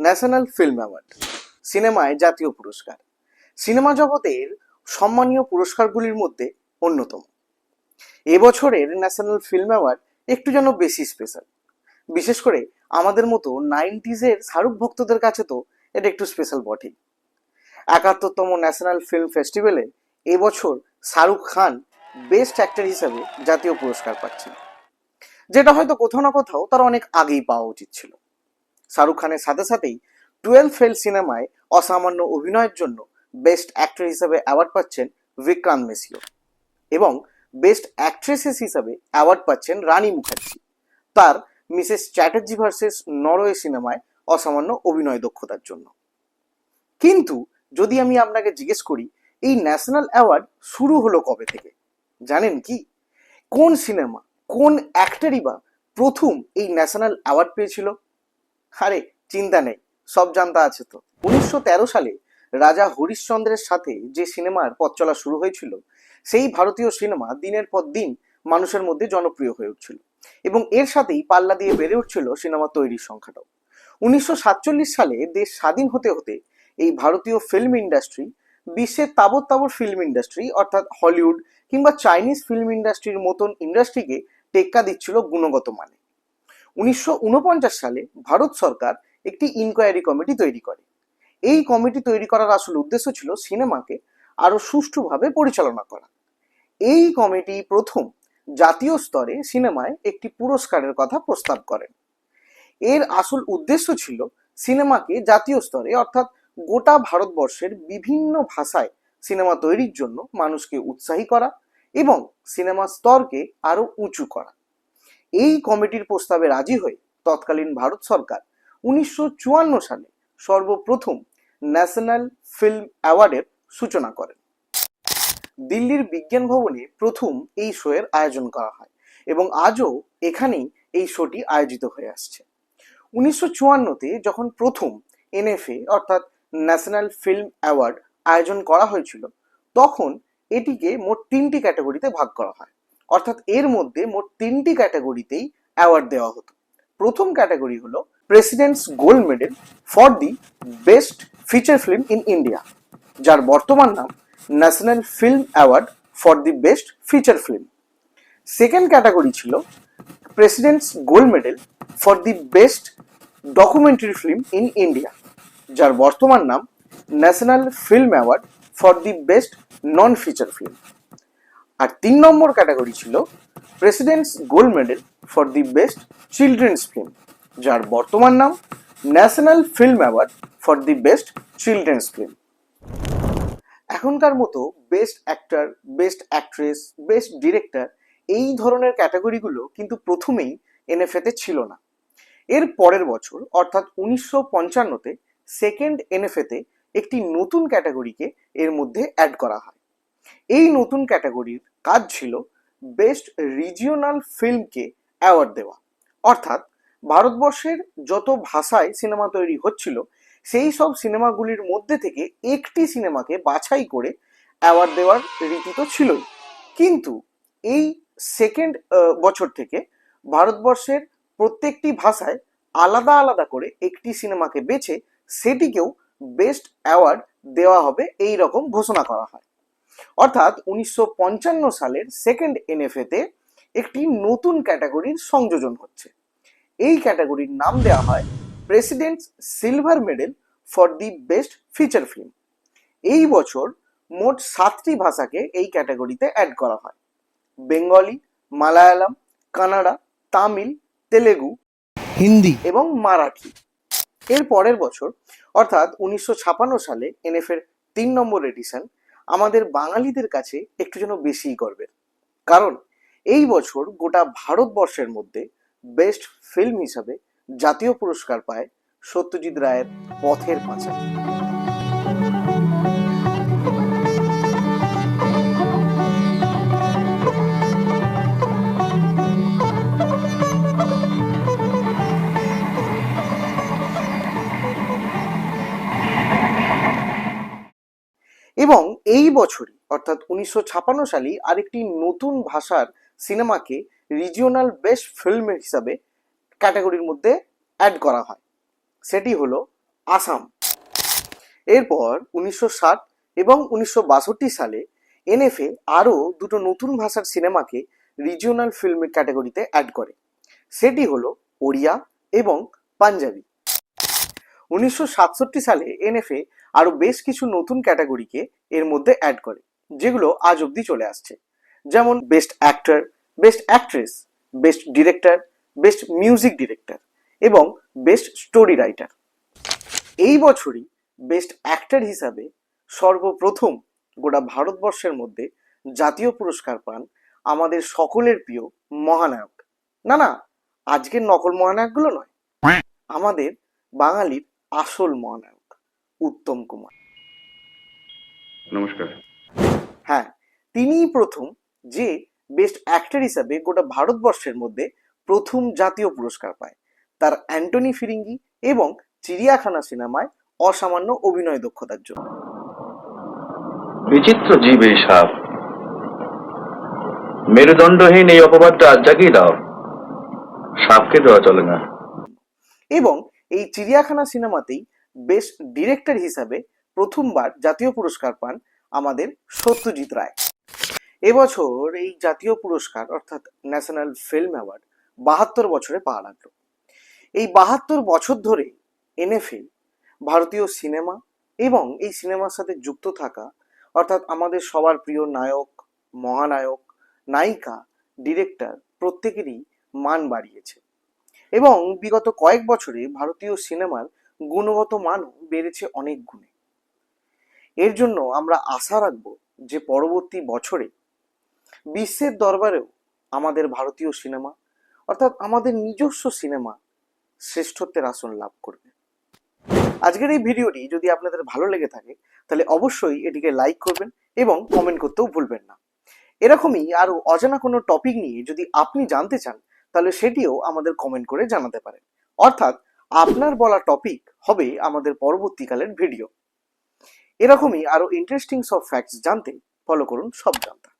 National film award, সিনেমায় জাতীয় পুরস্কার, সিনেমা জগতের সম্মানীয় পুরস্কারগুলির মধ্যে অন্যতম। এবছরের ন্যাশনাল ফিল্ম অ্যাওয়ার্ড একটু যেন বেশি স্পেশাল। বিশেষ করে আমাদের মতো 90s শাহরুখ ভক্তদের কাছে তো এটা একটু স্পেশাল বটেই। 71তম ন্যাশনাল ফিল্ম ফেস্টিভ্যালে এবছর শাহরুখ খান বেস্ট অ্যাক্টর হিসাবে জাতীয় পুরস্কার পাচ্ছেন, যেটা হয়তো কোথাও না কোথাও তার অনেক আগেই পাওয়া উচিত ছিল। শাহরুখ খানের সাথে সাথেই 12 ফেল সিনেমায় অসামান্য অভিনয়ের জন্য বেস্ট অ্যাক্টর হিসেবে অ্যাওয়ার্ড পাচ্ছেন বিক্রান্ত মেসিও, এবং বেস্ট অ্যাক্ট্রেসেস হিসাবে অ্যাওয়ার্ড পাচ্ছেন রানী মুখার্জি তার মিসেস চ্যাটার্জি ভার্সেস নরওয়ে সিনেমায় অসামান্য অভিনয় দক্ষতার জন্য। কিন্তু যদি আমি আপনাকে জিজ্ঞেস করি এই ন্যাশনাল অ্যাওয়ার্ড শুরু হলো কবে থেকে, জানেন কি? কোন সিনেমা, কোন অ্যাক্টরই বা প্রথম এই ন্যাশনাল অ্যাওয়ার্ড পেয়েছিল? আরে চিন্তা নেই, সব জানতা আছে তো। 1913 সালে রাজা হরিশ্চন্দ্রের সাথে যে সিনেমার পথ চলা শুরু হয়েছিল, সেই ভারতীয় সিনেমা দিনের পর দিন মানুষের মধ্যে জনপ্রিয় হয়ে উঠছিল, এবং এর সাথেই পাল্লা দিয়ে বেড়ে উঠছিল সিনেমা তৈরির সংখ্যাটাও। 1947 সালে দেশ স্বাধীন হতে হতে এই ভারতীয় ফিল্ম ইন্ডাস্ট্রি বিশ্বের তাবৎ তাবৎ ফিল্ম ইন্ডাস্ট্রি অর্থাৎ হলিউড কিংবা চাইনিজ ফিল্ম ইন্ডাস্ট্রির মতন ইন্ডাস্ট্রিকে টেক্কা দিচ্ছিল গুণগত মানে। 1949 সালে ভারত সরকার একটি ইনকোয়ারি কমিটি তৈরি করে। এই কমিটি তৈরি করার আসল উদ্দেশ্য ছিল সিনেমাকে আরো সুষ্ঠুভাবে পরিচালনা করা। এই কমিটি প্রথম জাতীয় স্তরে সিনেমায় একটি পুরস্কারের কথা প্রস্তাব করেন। এর আসল উদ্দেশ্য ছিল সিনেমাকে জাতীয় স্তরে অর্থাৎ গোটা ভারতবর্ষের বিভিন্ন ভাষায় সিনেমা তৈরির জন্য মানুষকে উৎসাহী করা এবং সিনেমা স্তরকে আরো উঁচু করা। এই কমিটির প্রস্তাবে রাজি হয়ে তৎকালীন ভারত সরকার 1954 সালে সর্বপ্রথম ন্যাশনাল ফিল্ম অ্যাওয়ার্ডের সূচনা করেন। দিল্লির বিজ্ঞান ভবনে প্রথম এই শোয়ের আয়োজন করা হয় এবং আজও এখানেই এই শোটি আয়োজিত হয়ে আসছে। 1954-তে যখন প্রথম এনএফএ অর্থাৎ ন্যাশনাল ফিল্ম অ্যাওয়ার্ড আয়োজন করা হয়েছিল, তখন এটিকে মোট 3টি ক্যাটাগরিতে ভাগ করা হয়, অর্থাৎ এর মধ্যে মোট 3টি ক্যাটাগরিতেই অ্যাওয়ার্ড দেওয়া হতো। প্রথম ক্যাটাগরি হলো president's gold medal for the best feature film in India, যার বর্তমান নাম national film award for the best feature film. Second category ছিল president's gold medal for the best documentary film in India, যার বর্তমান নাম national film award for the best non feature film. আর 3 number category ছিল president's gold medal for the best children's film, যার বর্তমান নাম national film award for the best children's film. এখনকার মতো best actor, best actress, best director এই ধরনের ক্যাটাগরিগুলো কিন্তু প্রথমেই এনএফএতে ছিল না। এর পরের বছর অর্থাৎ 1955-তে সেকেন্ড এনএফএতে একটি নতুন ক্যাটাগরিকে এর মধ্যে অ্যাড করা হয়। এই নতুন ক্যাটাগরির কাজ ছিল বেস্ট রিজিওনাল ফিল্মকে অ্যাওয়ার্ড দেওয়া, অর্থাৎ ভারতবর্ষের যত ভাষায় সিনেমা তৈরি হচ্ছিল সেই সব সিনেমাগুলির মধ্যে থেকে একটি সিনেমাকে বাছাই করে অ্যাওয়ার্ড দেওয়ার রীতি তো ছিলই, কিন্তু এই সেকেন্ড বছর থেকে ভারতবর্ষের প্রত্যেকটি ভাষায় আলাদা আলাদা করে একটি সিনেমাকে বেছে সেটিকেও বেস্ট অ্যাওয়ার্ড দেওয়া হবে এই রকম ঘোষণা করা হয়। অর্থাৎ 1955 সালের সেকেন্ড এনএফএতে একটি নতুন ক্যাটাগরির সংযোজন হচ্ছে। এই ক্যাটাগরির নাম দেওয়া হয় presidents silver medal for the best feature film. এই বছর মোট 7টি ভাষাকে এই ক্যাটাগরিতে অ্যাড করা হয়: বেঙ্গলি, মালায়ালাম, কানাডা, তামিল, তেলেগু, হিন্দি এবং মারাঠি। এর পরের বছর অর্থাৎ 1956 সালে এনএফের 3 নম্বর এডিশন আমাদের বাঙালিদের কাছে একটু যেন বেশিই গর্বের, কারণ এই বছর গোটা ভারতবর্ষের মধ্যে বেস্ট ফিল্ম হিসাবে জাতীয় পুরস্কার পায় সত্যজিৎ রায়ের পথের পাঁচালী। এবং এই বছরই অর্থাৎ 1956 সালেই আরেকটি নতুন ভাষার সিনেমাকে রিজিওনাল বেস্ট ফিল্ম হিসাবে ক্যাটাগরির মধ্যে অ্যাড করা হয়, সেটি হলো আসাম। এরপর 1960 এবং 1962 সালে এনএফএ আরও দুটো নতুন ভাষার সিনেমাকে রিজিওনাল ফিল্ম ক্যাটাগরিতে অ্যাড করে, সেটি হলো ওড়িয়া এবং পাঞ্জাবি। 1967 সালে এনএফএ আরও বেশ কিছু নতুন ক্যাটাগরিকে এর মধ্যে অ্যাড করে, যেগুলো আজ অবধি চলে আসছে, যেমন best actor, best actress, best director, best music director এবং বেস্ট স্টোরি রাইটার। এই বছরই বেস্ট অ্যাক্টর হিসাবে সর্বপ্রথম গোটা ভারতবর্ষের মধ্যে জাতীয় পুরস্কার পান আমাদের সকলের প্রিয় মহানায়ক, না না আজকের নকল মহানায়কগুলো নয়, আমাদের বাঙালির আসল মহানায়ক উত্তম কুমার। নমস্কার। হ্যাঁ, তিনিই প্রথম যে বেস্ট অ্যাক্টর হিসাবে গোটা ভারতবর্ষের মধ্যে প্রথম জাতীয় পুরস্কার পায়, তার অ্যান্টনি ফিরিঙ্গি এবং চিড়িয়াখানা সিনেমায় অসামান্য অভিনয় দক্ষতার জন্য। বিচিত্র জীব এই সাপ, মেরুদণ্ডহীন এই অপবাদটা আজ জাগিয়ে দাও, সাপকে দেওয়া চলে না। এবং এই চিড়িয়াখানা সিনেমাতেই বেস্ট ডিরেক্টর হিসাবে প্রথমবার জাতীয় পুরস্কার পান আমাদের সত্যজিৎ রায়। এবছর এই জাতীয় পুরস্কার অর্থাৎ ন্যাশনাল ফিল্ম অ্যাওয়ার্ড 72 বছরে পা লাগলো। এই 72 বছর ধরে এনএফএ ভারতীয় সিনেমা এবং এই সিনেমার সাথে যুক্ত থাকা অর্থাৎ আমাদের সবার প্রিয় নায়ক, মহানায়ক, নায়িকা, ডিরেক্টর প্রত্যেকেরই মান বাড়িয়েছে এবং বিগত কয়েক বছরে ভারতীয় সিনেমার গুণগত মানও বেড়েছে অনেক গুণে। এর জন্য আমরা আশা রাখব যে পরবর্তী বছরে বিশ্বের দরবারেও আমাদের ভারতীয় সিনেমা অর্থাৎ আমাদের নিজস্ব সিনেমা শ্রেষ্ঠত্বের আসন লাভ করবে। আজকের এই ভিডিওটি যদি আপনাদের ভালো লেগে থাকে তাহলে অবশ্যই এটিকে লাইক করবেন এবং কমেন্ট করতেও ভুলবেন না। এরকমই আরো অজানা কোনো টপিক নিয়ে যদি আপনি জানতে চান তাহলে সেটিও আমাদের কমেন্ট করে জানাতে পারেন, অর্থাৎ আপনার বলা টপিক হবে আমাদের পরবর্তীকালের ভিডিও। এরকমই আরো ইন্টারেস্টিং সব ফ্যাক্টস জানতে ফলো করুন সব জানতা।